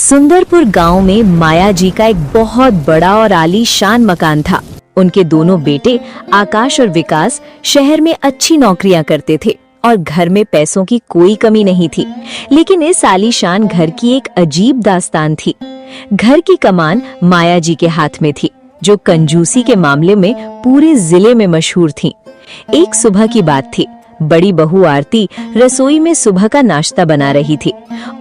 सुंदरपुर गांव में माया जी का एक बहुत बड़ा और आलीशान मकान था। उनके दोनों बेटे आकाश और विकास शहर में अच्छी नौकरियां करते थे और घर में पैसों की कोई कमी नहीं थी। लेकिन इस आलीशान घर की एक अजीब दास्तान थी। घर की कमान माया जी के हाथ में थी, जो कंजूसी के मामले में पूरे जिले में मशहूर थी। एक सुबह की बात थी। बड़ी बहू आरती रसोई में सुबह का नाश्ता बना रही थी।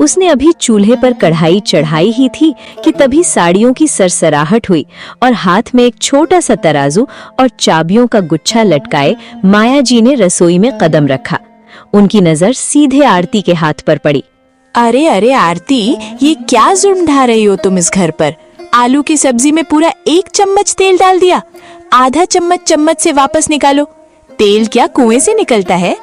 उसने अभी चूल्हे पर कढ़ाई चढ़ाई ही थी कि तभी साड़ियों की सरसराहट हुई और हाथ में एक छोटा सा तराजू और चाबियों का गुच्छा लटकाए माया जी ने रसोई में कदम रखा। उनकी नजर सीधे आरती के हाथ पर पड़ी। अरे अरे आरती, ये क्या जुर्म ढा रही हो तुम इस घर पर? आलू की सब्जी में पूरा 1 चम्मच तेल डाल दिया। आधा चम्मच चम्मच से वापस निकालो। तेल क्या कुएं से निकलता है?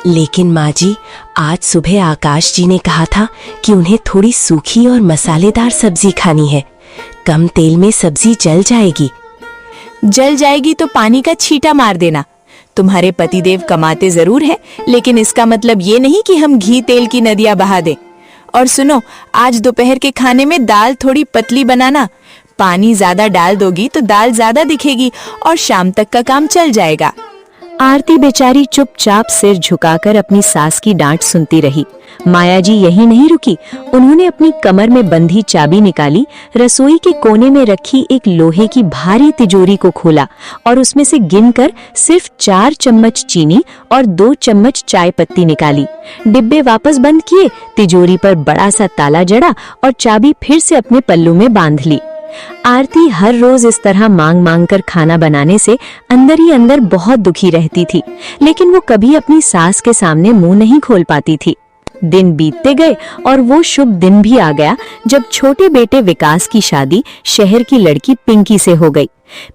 लेकिन माँ जी, आज सुबह आकाश जी ने कहा था कि उन्हें थोड़ी सूखी और मसालेदार सब्जी खानी है। कम तेल में सब्जी जल जाएगी। जल जाएगी तो पानी का छींटा मार देना। तुम्हारे पतिदेव कमाते जरूर हैं, लेकिन इसका मतलब ये नहीं कि हम घी तेल की नदियां बहा दें। और सुनो, आज दोपहर के खाने में दाल थोड़ी पतली बनाना। पानी ज्यादा डाल दोगी तो दाल ज्यादा दिखेगी और शाम तक का काम चल जाएगा। आरती बेचारी चुपचाप सिर झुकाकर अपनी सास की डांट सुनती रही। माया जी यही नहीं रुकी। उन्होंने अपनी कमर में बंधी चाबी निकाली, रसोई के कोने में रखी एक लोहे की भारी तिजोरी को खोला और उसमें से गिनकर सिर्फ 4 चम्मच चीनी और 2 चम्मच चाय पत्ती निकाली। डिब्बे वापस बंद किए, तिजोरी पर बड़ा सा ताला जड़ा और चाबी फिर से अपने पल्लू में बांध ली। आरती हर रोज इस तरह मांग मांग कर खाना बनाने से अंदर ही अंदर बहुत दुखी रहती थी, लेकिन वो कभी अपनी सास के सामने मुंह नहीं खोल पाती थी। दिन बीतते गए और वो शुभ दिन भी आ गया जब छोटे बेटे विकास की शादी शहर की लड़की पिंकी से हो गई।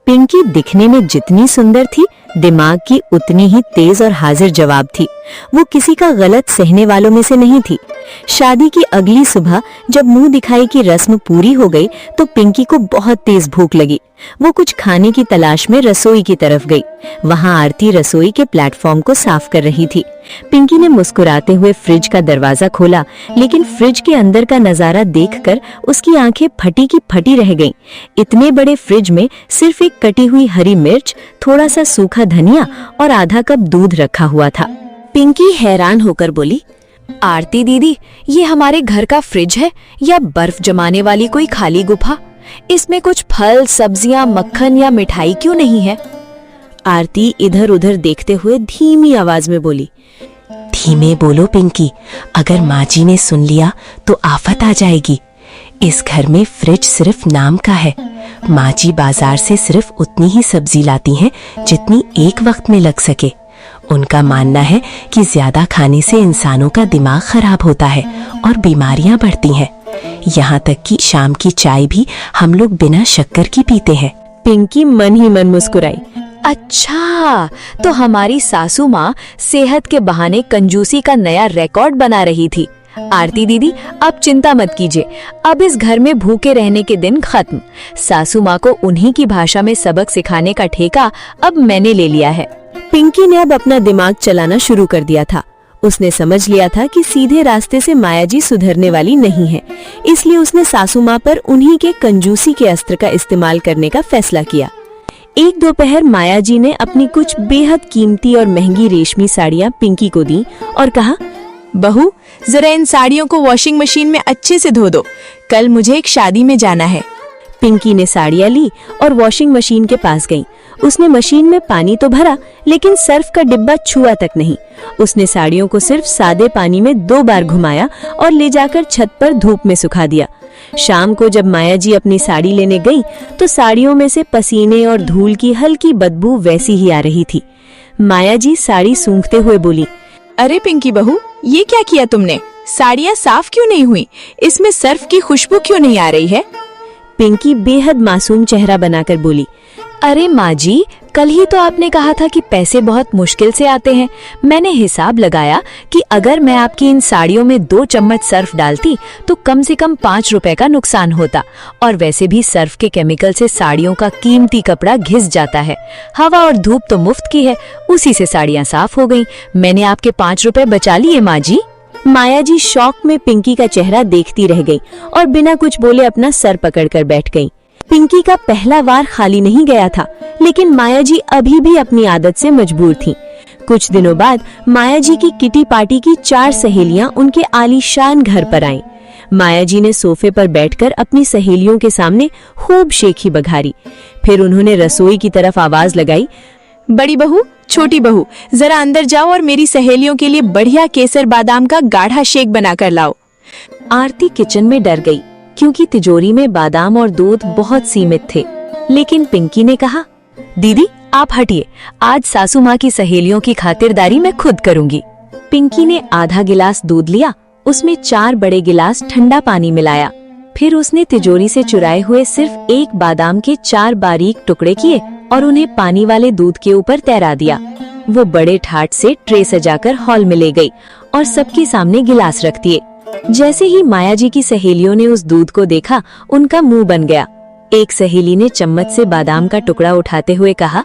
पिंकी दिखने में जितनी सुंदर थी, दिमाग की उतनी ही तेज और हाजिर जवाब थी। वो किसी का गलत सहने वालों में से नहीं थी। शादी की अगली सुबह जब मुंह दिखाई की रस्म पूरी हो गई तो पिंकी को बहुत तेज भूख लगी। वो कुछ खाने की तलाश में रसोई की तरफ गई। वहां आरती रसोई के प्लेटफॉर्म को साफ कर रही थी। पिंकी ने मुस्कुराते हुए फ्रिज का दरवाजा खोला, लेकिन फ्रिज के अंदर का नजारा देखकर उसकी आंखें फटी की फटी रह गईं। इतने बड़े फ्रिज में सिर्फ एक कटी हुई हरी मिर्च, थोड़ा सा सूखा धनिया और आधा कप दूध रखा हुआ था। पिंकी हैरान होकर बोली, आरती दीदी, ये हमारे घर का फ्रिज है या बर्फ जमाने वाली कोई खाली गुफा? इसमें कुछ फल, सब्जियां, मक्खन या मिठाई क्यों नहीं है? आरती इधर उधर देखते हुए धीमी आवाज में बोली, धीमे बोलो पिंकी, अगर माँ जी ने सुन लिया तो आफत आ जाएगी। इस घर में फ्रिज सिर्फ नाम का है। माँ जी बाजार से सिर्फ उतनी ही सब्जी लाती हैं जितनी एक वक्त में लग सके। उनका मानना है कि ज्यादा खाने से इंसानों का दिमाग खराब होता है और बीमारियां बढ़ती हैं। यहाँ तक कि शाम की चाय भी हम लोग बिना शक्कर की पीते हैं। पिंकी मन ही मन मुस्कुराई। अच्छा, तो हमारी सासू माँ सेहत के बहाने कंजूसी का नया रिकॉर्ड बना रही थी। आरती दीदी, अब चिंता मत कीजिए। अब इस घर में भूखे रहने के दिन खत्म। सासू माँ को उन्हीं की भाषा में सबक सिखाने का ठेका अब मैंने ले लिया है। पिंकी ने अब अपना दिमाग चलाना शुरू कर दिया था। उसने समझ लिया था कि सीधे रास्ते से माया जी सुधरने वाली नहीं है, इसलिए उसने सासू माँ पर उन्हीं के कंजूसी के अस्त्र का इस्तेमाल करने का फैसला किया। एक दोपहर माया जी ने अपनी कुछ बेहद कीमती और महंगी रेशमी साड़ियाँ पिंकी को दी और कहा, बहू, जरा इन साड़ियों को वॉशिंग मशीन में अच्छे से धो दो। कल मुझे एक शादी में जाना है। पिंकी ने साड़ियाँ ली और वॉशिंग मशीन के पास गई। उसने मशीन में पानी तो भरा, लेकिन सर्फ का डिब्बा छुआ तक नहीं। उसने साड़ियों को सिर्फ सादे पानी में 2 बार घुमाया और ले जाकर छत पर धूप में सुखा दिया। शाम को जब माया जी अपनी साड़ी लेने गई तो साड़ियों में से पसीने और धूल की हल्की बदबू वैसी ही आ रही थी। माया जी साड़ी सूंघते हुए बोली, अरे पिंकी बहू, ये क्या किया तुमने? साड़ियाँ साफ क्यों नहीं हुई? इसमें सर्फ की खुशबू क्यों नहीं आ रही है? पिंकी बेहद मासूम चेहरा बनाकर बोली, अरे माँ जी, कल ही तो आपने कहा था कि पैसे बहुत मुश्किल से आते हैं। मैंने हिसाब लगाया कि अगर मैं आपकी इन साड़ियों में 2 चम्मच सर्फ डालती तो कम से कम 5 रुपए का नुकसान होता। और वैसे भी सर्फ के केमिकल से साड़ियों का कीमती कपड़ा घिस जाता है। हवा और धूप तो मुफ्त की है, उसी से साड़ियाँ साफ हो गईं। मैंने आपके 5 रुपए बचा लिए माँ जी। माया जी शौक में पिंकी का चेहरा देखती रह गई और बिना कुछ बोले अपना सर पकड़कर बैठ गई। पिंकी का पहला वार खाली नहीं गया था, लेकिन माया जी अभी भी अपनी आदत से मजबूर थीं। कुछ दिनों बाद माया जी की किटी पार्टी की 4 सहेलियां उनके आलीशान घर पर आईं। माया जी ने सोफे पर बैठकर अपनी सहेलियों के सामने खूब शेखी बघारी। फिर उन्होंने रसोई की तरफ आवाज लगाई, बड़ी बहू, छोटी बहू, जरा अंदर जाओ और मेरी सहेलियों के लिए बढ़िया केसर बादाम का गाढ़ा शेक बनाकर लाओ। आरती किचन में डर गई क्योंकि तिजोरी में बादाम और दूध बहुत सीमित थे। लेकिन पिंकी ने कहा, दीदी आप हटिए, आज सासू माँ की सहेलियों की खातिरदारी मैं खुद करूंगी। पिंकी ने आधा गिलास दूध लिया, उसमें 4 बड़े गिलास ठंडा पानी मिलाया। फिर उसने तिजोरी से चुराए हुए सिर्फ 1 बादाम के 4 बारीक टुकड़े किए और उन्हें पानी वाले दूध के ऊपर तैरा दिया। वो बड़े ठाट से ट्रे सजाकर हॉल में ले गई और सबके सामने गिलास रख दिए। जैसे ही माया जी की सहेलियों ने उस दूध को देखा, उनका मुंह बन गया। एक सहेली ने चम्मच से बादाम का टुकड़ा उठाते हुए कहा,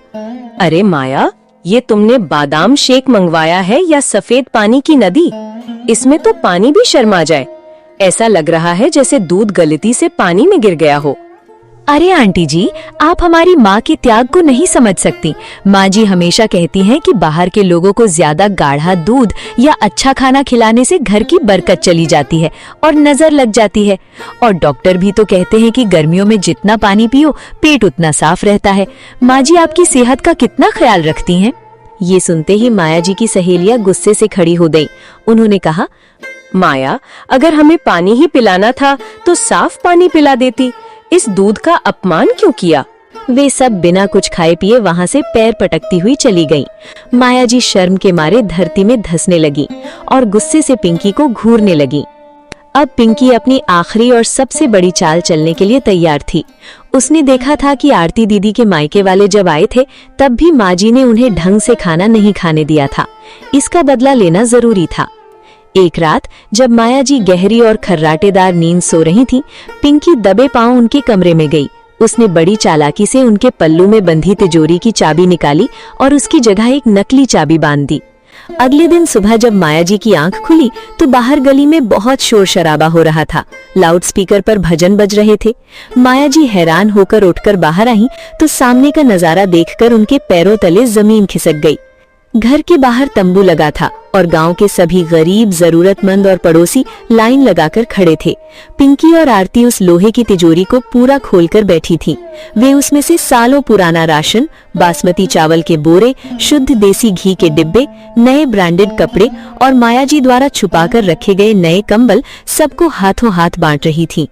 अरे माया, ये तुमने बादाम शेक मंगवाया है या सफेद पानी की नदी? इसमें तो पानी भी शर्मा जाए। ऐसा लग रहा है जैसे दूध गलती से पानी में गिर गया हो। अरे आंटी जी, आप हमारी माँ के त्याग को नहीं समझ सकती। माँ जी हमेशा कहती हैं कि बाहर के लोगों को ज्यादा गाढ़ा दूध या अच्छा खाना खिलाने से घर की बरकत चली जाती है और नजर लग जाती है। और डॉक्टर भी तो कहते हैं कि गर्मियों में जितना पानी पियो, पेट उतना साफ रहता है। माँ जी आपकी सेहत का कितना ख्याल रखती हैं। ये सुनते ही माया जी की सहेलियां गुस्से से खड़ी हो गईं। उन्होंने कहा, माया, अगर हमें पानी ही पिलाना था तो साफ पानी पिला देती। इस दूध का अपमान क्यों किया? वे सब बिना कुछ खाए पिए वहां से पैर पटकती हुई चली गईं। माया जी शर्म के मारे धरती में धंसने लगी और गुस्से से पिंकी को घूरने लगी। अब पिंकी अपनी आखिरी और सबसे बड़ी चाल चलने के लिए तैयार थी। उसने देखा था कि आरती दीदी के मायके वाले जब आए थे, तब भी माँ जी ने उन्हें ढंग से खाना नहीं खाने दिया था। इसका बदला लेना जरूरी था। एक रात जब माया जी गहरी और खर्राटेदार नींद सो रही थी, पिंकी दबे पांव उनके कमरे में गई। उसने बड़ी चालाकी से उनके पल्लू में बंधी तिजोरी की चाबी निकाली और उसकी जगह एक नकली चाबी बांध दी। अगले दिन सुबह जब माया जी की आंख खुली तो बाहर गली में बहुत शोर शराबा हो रहा था। लाउडस्पीकर पर भजन बज रहे थे। माया जी हैरान होकर उठकर बाहर आई तो सामने का नजारा देखकर उनके पैरों तले जमीन खिसक गई। घर के बाहर तंबू लगा था और गांव के सभी गरीब, जरूरतमंद और पड़ोसी लाइन लगाकर खड़े थे। पिंकी और आरती उस लोहे की तिजोरी को पूरा खोलकर बैठी थीं। वे उसमें से सालों पुराना राशन, बासमती चावल के बोरे, शुद्ध देसी घी के डिब्बे, नए ब्रांडेड कपड़े और माया जी द्वारा छुपाकर रखे गए नए कंबल सबको हाथों हाथ बांट रही थीं।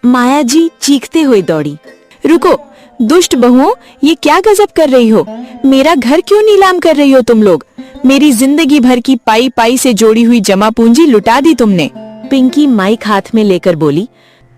माया जी चीखते हुए दौड़ी, रुको दुष्ट बहुओं, ये क्या गजब कर रही हो? मेरा घर क्यों नीलाम कर रही हो तुम लोग? मेरी जिंदगी भर की पाई पाई से जोड़ी हुई जमा पूंजी लुटा दी तुमने। पिंकी माइक हाथ में लेकर बोली,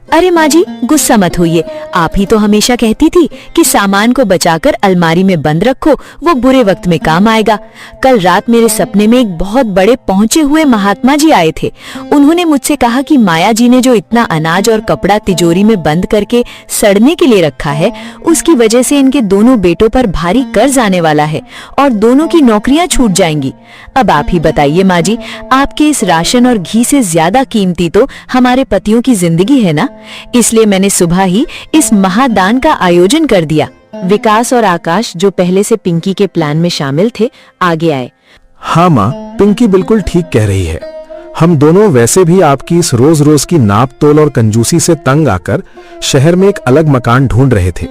अरे माँ जी, गुस्सा मत होइए। आप ही तो हमेशा कहती थी कि सामान को बचाकर अलमारी में बंद रखो, वो बुरे वक्त में काम आएगा। कल रात मेरे सपने में एक बहुत बड़े पहुंचे हुए महात्मा जी आए थे। उन्होंने मुझसे कहा कि माया जी ने जो इतना अनाज और कपड़ा तिजोरी में बंद करके सड़ने के लिए रखा है, उसकी वजह से इनके दोनों बेटों पर भारी कर्ज आने वाला है और दोनों की नौकरियां छूट जाएंगी। अब आप ही बताइए माँ जी, आपके इस राशन और घी से ज्यादा कीमती तो हमारे पतियों की जिंदगी है ना। इसलिए मैंने सुबह ही इस महादान का आयोजन कर दिया। विकास और आकाश, जो पहले से पिंकी के प्लान में शामिल थे, आगे आए। हाँ माँ, पिंकी बिल्कुल ठीक कह रही है। हम दोनों वैसे भी आपकी इस रोज रोज की नाप तोल और कंजूसी से तंग आकर शहर में एक अलग मकान ढूंढ रहे थे।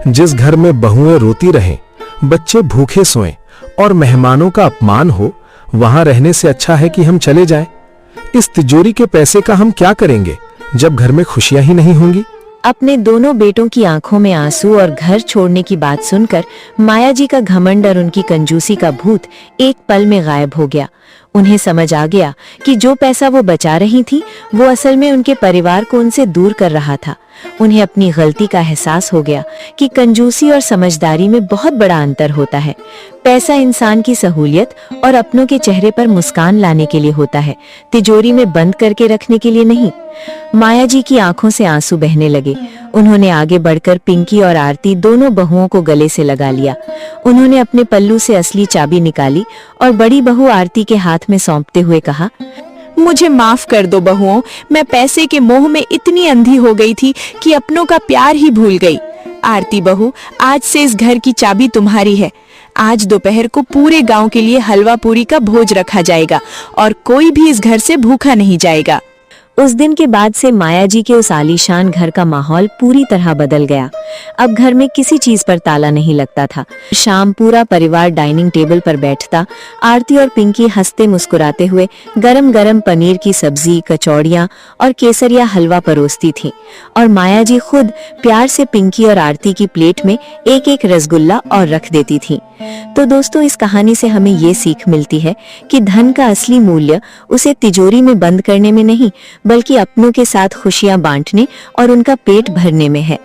जिस घर में बहुएं रोती रहें, बच्चे भूखे सोएं और मेहमानों का अपमान हो, वहां रहने से अच्छा है कि हम चले जाएं। इस तिजोरी के पैसे का हम क्या करेंगे जब घर में खुशियां ही नहीं होंगी। अपने दोनों बेटों की आंखों में आंसू और घर छोड़ने की बात सुनकर माया जी का घमंड और उनकी कंजूसी का भूत एक पल में गायब हो गया। उन्हें समझ आ गया कि जो पैसा वो बचा रही थी, वो असल में उनके परिवार को उनसे दूर कर रहा था। उन्हें अपनी गलती का एहसास हो गया कि कंजूसी और समझदारी में बहुत बड़ा अंतर होता है। पैसा इंसान की सहूलियत और अपनों के चेहरे पर मुस्कान लाने के लिए होता है, तिजोरी में बंद करके रखने के लिए नहीं। माया जी की आंखों से आंसू बहने लगे। उन्होंने आगे बढ़कर पिंकी और आरती दोनों बहुओं को गले से लगा लिया। उन्होंने अपने पल्लू से असली चाबी निकाली और बड़ी बहू आरती के हाथ में सौंपते हुए कहा, मुझे माफ कर दो बहुओं, मैं पैसे के मोह में इतनी अंधी हो गई थी कि अपनों का प्यार ही भूल गई। आरती बहू, आज से इस घर की चाबी तुम्हारी है। आज दोपहर को पूरे गांव के लिए हलवा पूरी का भोज रखा जाएगा और कोई भी इस घर से भूखा नहीं जाएगा। उस दिन के बाद से माया जी के उस आलीशान घर का माहौल पूरी तरह बदल गया। अब घर में किसी चीज पर ताला नहीं लगता था। शाम पूरा परिवार डाइनिंग टेबल पर बैठता। आरती और पिंकी हंसते मुस्कुराते हुए गरम गरम पनीर की सब्जी, कचौड़ियाँ और केसरिया हलवा परोसती थीं और माया जी खुद प्यार से पिंकी और आरती की प्लेट में एक एक रसगुल्ला और रख देती थी। तो दोस्तों, इस कहानी से हमें ये सीख मिलती है कि धन का असली मूल्य उसे तिजोरी में बंद करने में नहीं, बल्कि अपनों के साथ खुशियां बांटने और उनका पेट भरने में है।